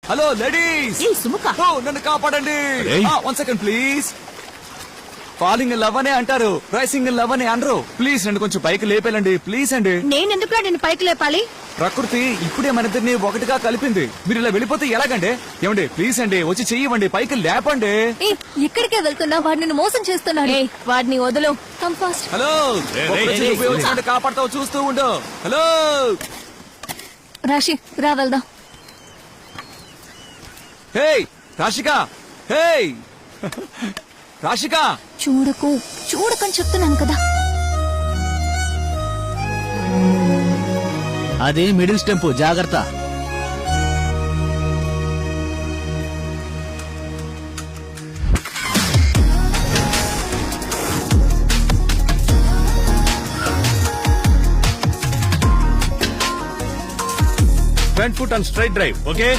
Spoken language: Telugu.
హలో లేడీస్, సుముఖ, నన్ను కాపాడండి. 1 second please. Falling in love అనే అంటారు, రైసింగ్ ఇన్ లవ్ అని అనరు. ప్లీజ్ నన్ను కొంచెం పైకి లేపేలండి, ప్లీజ్ అండి. నేనెందుకు నేను పైకి లేపాలి? ప్రకృతి ఇప్పుడే మన ఇద్దరిని ఒకటిగా కలిపింది. మీరు ఇలా వెళ్ళిపోతే ఎలాగండి? ఏమండి ప్లీజ్ అండి, వచ్చి చెయ్యండి, పైకి లేపండి. ఇక్కడికే వెళ్తున్నా, వాడు నిన్ను మోసం చేస్తున్నాడు. వాడిని వదలు. Come fast. హలో, ఉపయోగించుకుంటే కాపాడతావు, చూస్తూ ఉండు. హలో రాశి, రా వెళ్దాం. హే రాశిక, హే రాశిక. చూడకని చెప్తున్నాను కదా. అది మిడిల్ స్టెంప్, జాగ్రత్త. Front foot and straight drive, okay?